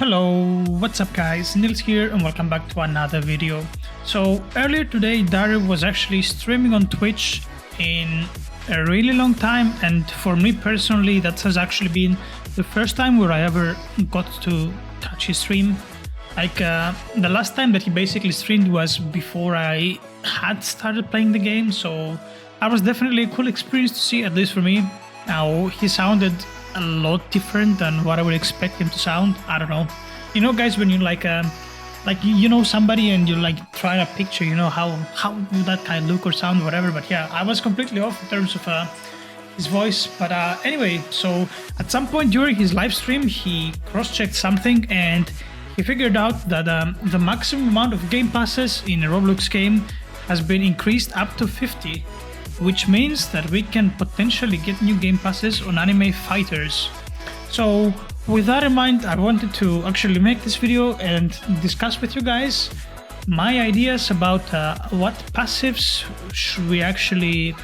Hello, what's up guys, Nils here and welcome back to another video. So earlier today DAIREB was actually streaming on Twitch in a really long time, and for me personally that has actually been the first time where I ever got to touch his stream. Like the last time that he basically streamed was before I had started playing the game, so that was definitely a cool experience to see, at least for me. Now he sounded a lot different than what I would expect him to sound. I don't know. You know, guys, when you like you know somebody and you like try to picture, you know, how would that guy look or sound, whatever. But yeah, I was completely off in terms of his voice. But anyway, so at some point during his live stream, he cross-checked something and he figured out that the maximum amount of game passes in a Roblox game has been increased up to 50. Which means that we can potentially get new game passes on anime fighters. So with that in mind, I wanted to actually make this video and discuss with you guys my ideas about what passives should we actually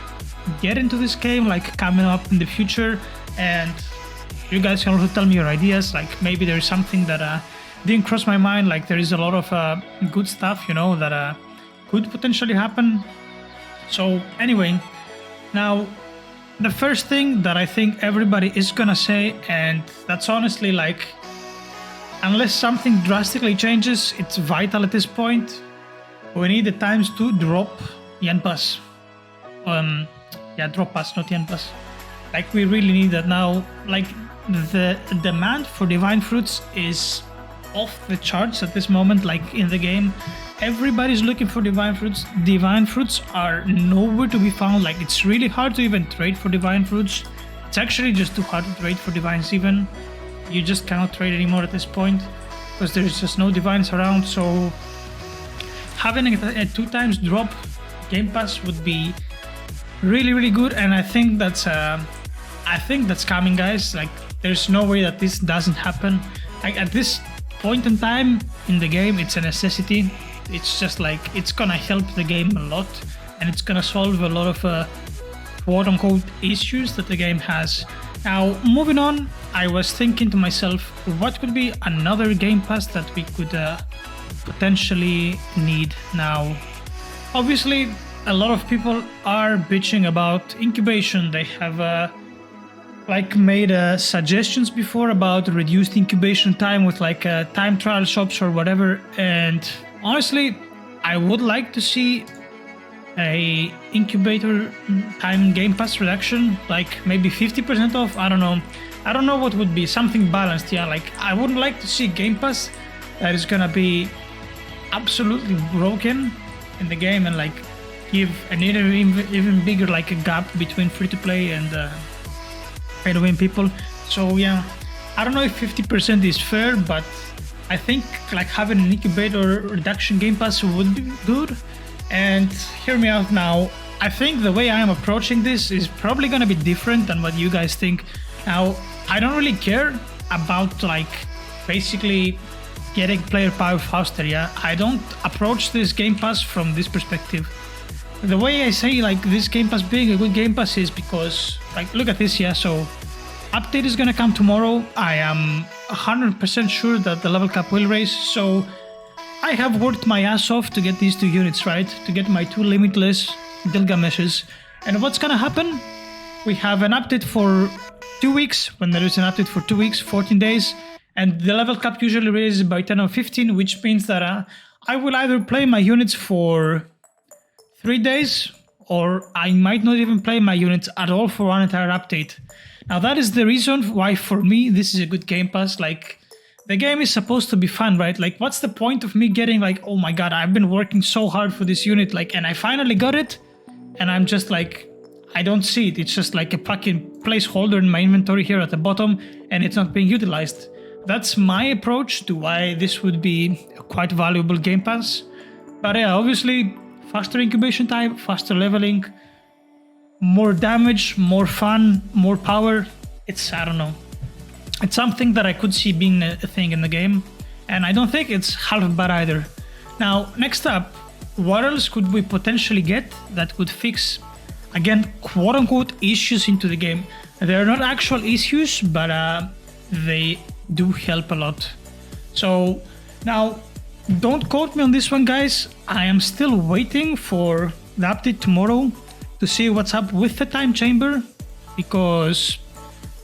get into this game, like coming up in the future. And you guys can also tell me your ideas, like maybe there's something that didn't cross my mind, like there is a lot of good stuff, you know, that could potentially happen. So anyway, now the first thing that I think everybody is gonna say, and that's honestly like, unless something drastically changes, it's vital at this point, we need the times to drop yen pass. Yeah, drop pass, not yen pass. Like we really need that now. Like the demand for divine fruits is off the charts at this moment, like in the game. Everybody's looking for divine fruits. Divine fruits are nowhere to be found. Like it's really hard to even trade for divine fruits. It's actually just too hard to trade for divines even. You just cannot trade anymore at this point because there's just no divines around. So having a 2 times drop game pass would be really good, and I think that's coming, guys. Like there's no way that this doesn't happen. Like at this point in time in the game, it's a necessity. It's just like it's gonna help the game a lot, and it's gonna solve a lot of quote-unquote issues that the game has. Now moving on, I was thinking to myself, what could be another game pass that we could potentially need. Now obviously a lot of people are bitching about incubation. They have like made suggestions before about reduced incubation time with like time trial shops or whatever, and honestly I would like to see a incubator time game pass reduction, like maybe 50% off. I don't know what would be something balanced. Yeah, like I wouldn't like to see game pass that is gonna be absolutely broken in the game and like give an even bigger like a gap between free to play and pay to win people. So yeah, I don't know if 50% is fair, but I think like having an incubator reduction game pass would be good. And hear me out now, I think the way I am approaching this is probably gonna be different than what you guys think. Now I don't really care about like basically getting player power faster. Yeah, I don't approach this game pass from this perspective. The way I say like this game pass being a good game pass is because like look at this. Yeah, so update is gonna come tomorrow. I am 100% sure that the level cap will raise, so I have worked my ass off to get these 2 units right, to get my 2 limitless Gilgameshes. And what's gonna happen? We have an update for 2 weeks. When there is an update for 2 weeks, 14 days, and the level cap usually raises by 10 or 15, which means that I will either play my units for 3 days, or I might not even play my units at all for one entire update. Now that is the reason why for me this is a good game pass. Like the game is supposed to be fun, right? Like what's the point of me getting like, oh my god, I've been working so hard for this unit, like, and I finally got it, and I'm just like, I don't see it. It's just like a fucking placeholder in my inventory here at the bottom, and it's not being utilized. That's my approach to why this would be a quite valuable game pass. But yeah, obviously faster incubation time, faster leveling, more damage, more fun, more power. It's, I don't know. It's something that I could see being a thing in the game, and I don't think it's half bad either. Now, next up, what else could we potentially get that could fix, again, quote-unquote issues into the game? They're not actual issues, but they do help a lot. So now, don't quote me on this one, guys. I am still waiting for the update tomorrow to see what's up with the time chamber, because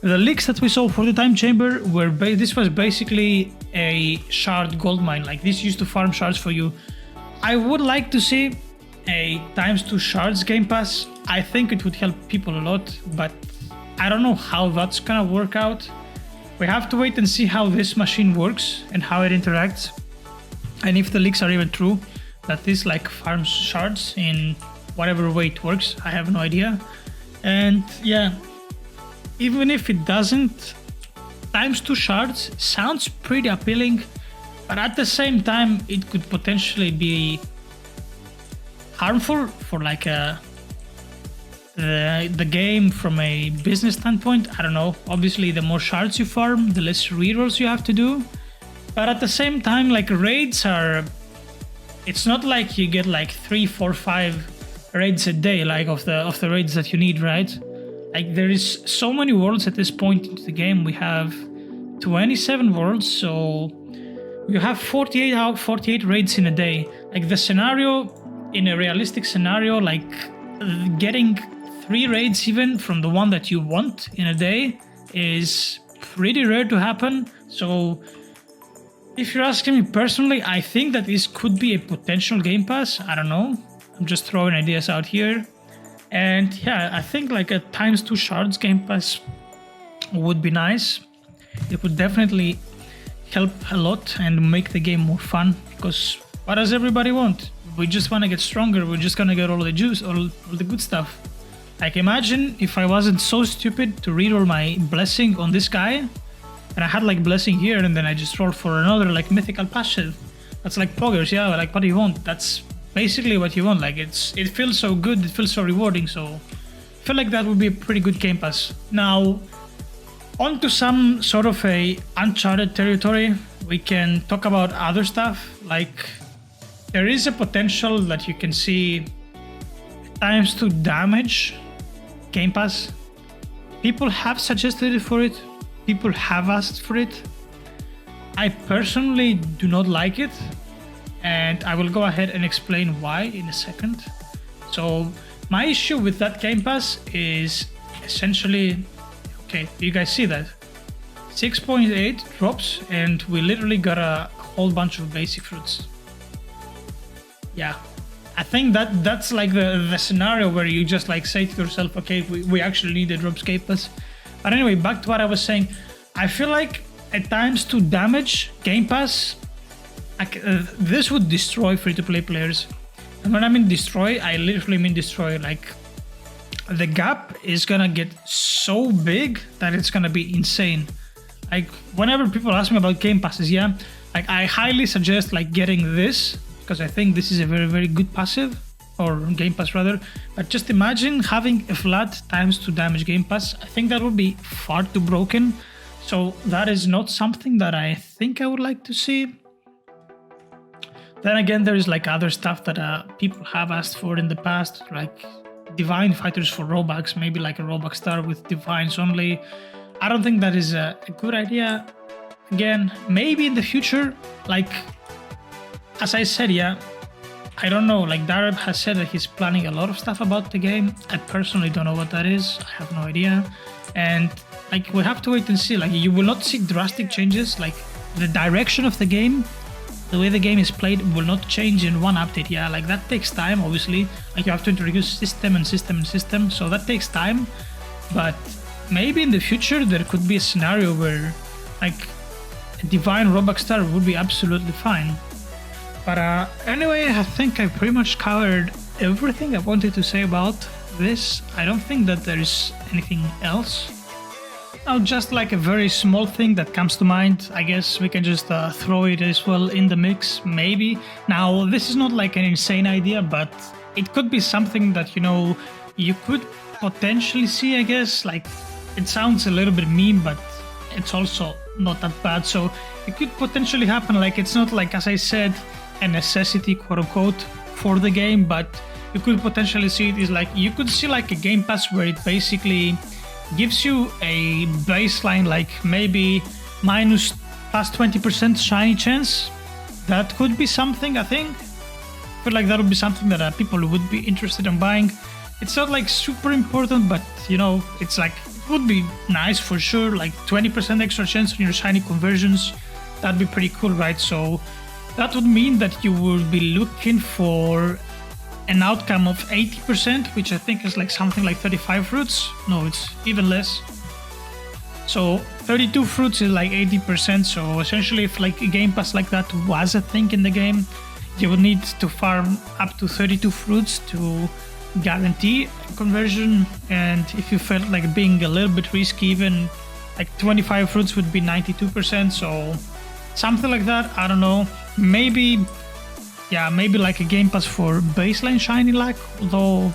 the leaks that we saw for the time chamber were this was basically a shard gold mine. Like, this used to farm shards for you. I would like to see a ×2 shards game pass. I think it would help people a lot, but I don't know how that's gonna work out. We have to wait and see how this machine works and how it interacts, and if the leaks are even true that this like farms shards in whatever way it works. I have no idea. And yeah, even if it doesn't, ×2 shards sounds pretty appealing, but at the same time it could potentially be harmful for like the game from a business standpoint. I don't know. Obviously, the more shards you farm, the less rerolls you have to do. But at the same time, like, raids are... It's not like you get like 3, 4, 5 raids a day, like of the raids that you need, right? Like, there is so many worlds at this point into the game. We have 27 worlds, so you have 48 raids in a day. Like, the scenario, in a realistic scenario, like getting 3 raids even from the one that you want in a day is pretty rare to happen. So if you're asking me personally, I think that this could be a potential game pass. I don't know. I'm just throwing ideas out here. And yeah, I think like a ×2 shards game pass would be nice. It would definitely help a lot and make the game more fun, because what does everybody want? We just want to get stronger. We're just gonna get all the juice, all the good stuff. Like, imagine if I wasn't so stupid to reroll my blessing on this guy, and I had like blessing here, and then I just rolled for another like mythical passive. That's like poggers, yeah. Like, what do you want? That's basically what you want. Like, it feels so good, it feels so rewarding. So I feel like that would be a pretty good game pass. Now, on to some sort of a uncharted territory. We can talk about other stuff. Like, there is a potential that you can see ×2 damage game pass. People have suggested it for it. People have asked for it. I personally do not like it, and I will go ahead and explain why in a second. So my issue with that game pass is essentially, okay, do you guys see that? 6.8 drops, and we literally got a whole bunch of basic fruits. Yeah, I think that's like the scenario where you just like say to yourself, okay, we actually need a drops game pass. But anyway, back to what I was saying. I feel like a ×2 damage game pass, this would destroy free-to-play players. And when I mean destroy, I literally mean destroy. Like, the gap is gonna get so big that it's gonna be insane. Like, whenever people ask me about game passes, yeah, like, I highly suggest like getting this, because I think this is a very, very good passive, or game pass rather. But just imagine having a flat ×2 damage game pass. I think that would be far too broken. So that is not something that I think I would like to see. Then again, there is like other stuff that people have asked for in the past, like divine fighters for Robux, maybe like a Robux star with divines only. I don't think that is a good idea. Again, maybe in the future, like, as I said, yeah, I don't know, like, DAIREB has said that he's planning a lot of stuff about the game. I personally don't know what that is. I have no idea. And like, we have to wait and see. Like, you will not see drastic changes. Like, the direction of the game, the way the game is played, will not change in one update. Yeah, like, that takes time, obviously. Like, you have to introduce system and system and system, so that takes time. But maybe in the future there could be a scenario where like a divine Robux star would be absolutely fine. But anyway, I think I pretty much covered everything I wanted to say about this. I don't think that there is anything else. Now, just like a very small thing that comes to mind, I guess we can just throw it as well in the mix, maybe. Now, this is not like an insane idea, but it could be something that, you know, you could potentially see, I guess. Like, it sounds a little bit mean, but it's also not that bad. So it could potentially happen. Like, it's not like, as I said, a necessity, quote unquote, for the game, but you could potentially see it is like, you could see like a game pass where it basically gives you a baseline, like maybe minus plus 20% shiny chance. That could be something, I think. I feel like that would be something that people would be interested in buying. It's not like super important, but you know, it's like, it would be nice for sure. Like 20% extra chance on your shiny conversions. That'd be pretty cool, right? So that would mean that you will be looking for an outcome of 80%, which I think is like something like 35 fruits. No, it's even less. So 32 fruits is like 80%. So essentially, if like a game pass like that was a thing in the game, you would need to farm up to 32 fruits to guarantee conversion. And if you felt like being a little bit risky, even like 25 fruits would be 92%. So something like that. I don't know. Maybe, yeah, maybe like a game pass for baseline shiny luck. Although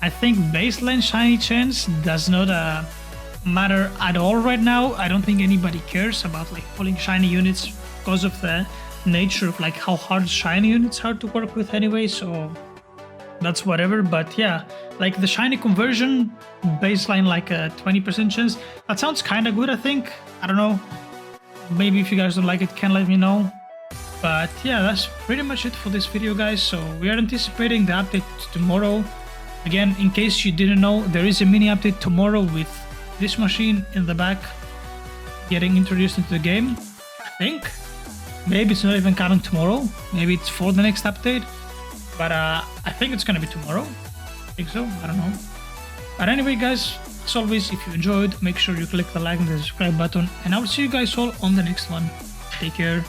I think baseline shiny chance does not matter at all right now. I don't think anybody cares about like pulling shiny units because of the nature of like how hard shiny units are to work with anyway. So that's whatever. But yeah, like the shiny conversion baseline, like a 20% chance, that sounds kind of good, I think. I don't know, maybe if you guys don't like it, can let me know. But yeah, that's pretty much it for this video, guys. So we are anticipating the update tomorrow. Again, in case you didn't know, there is a mini update tomorrow with this machine in the back getting introduced into the game. I think maybe it's not even coming tomorrow, maybe it's for the next update, but I think it's gonna be tomorrow. I think so, I don't know. But anyway, guys, as always, if you enjoyed, make sure you click the like and the subscribe button, and I will see you guys all on the next one. Take care.